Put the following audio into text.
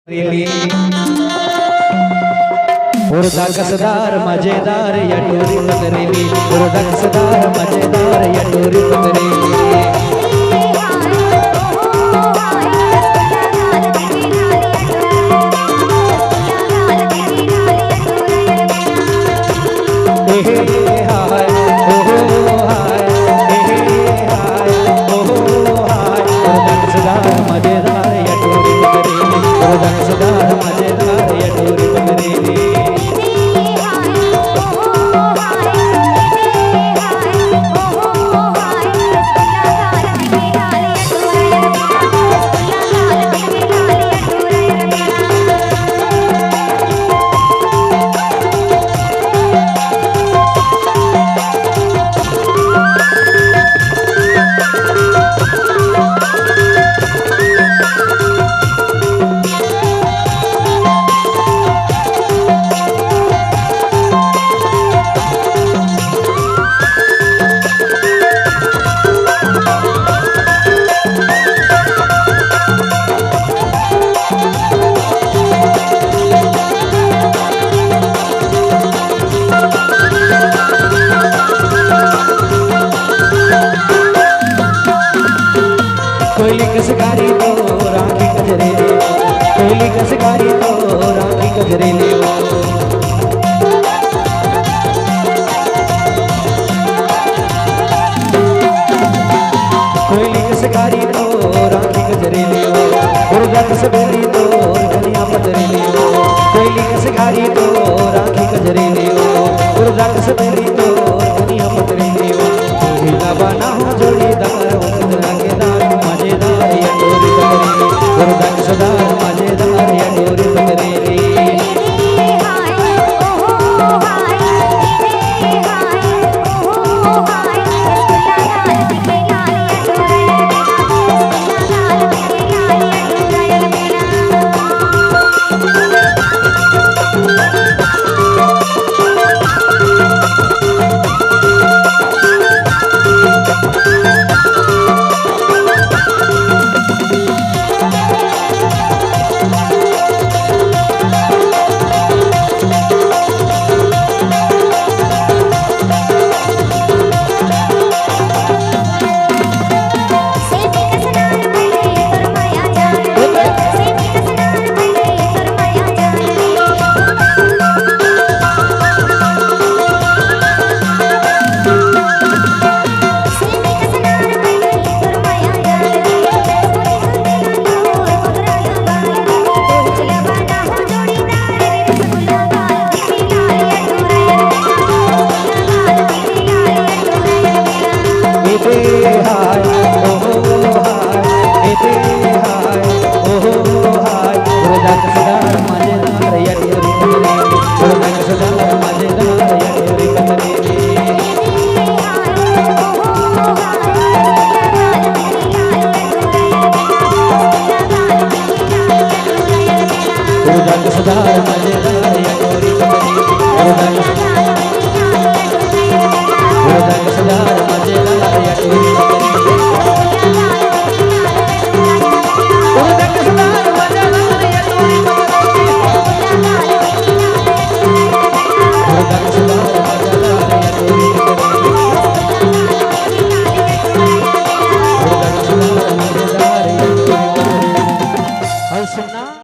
हुरदा कसदार मजेदार या टोरी पकड़ेली, हुरदा कसदार मजेदार या टोरी पकड़ेली। कोयली कसकारी तो राखी कजरेले, कोयली कसकारी तो राखी कजरेले। कोयली कसकारी तो राखी कजरेले, हुरदा कसबेली तो धनिया पतरेले। कोयली कसकारी तो राखी कजरेले, हुरदा कसबेली तो धनिया पतरेले। ढीला बना हो जोड़ीदार उतरा के दार मजेदार या टोरी पकड़ेली, हुरदा कसदार मजेदार या टोरी पकड़ेली। हाय ओ हाय, हुरदा कसदार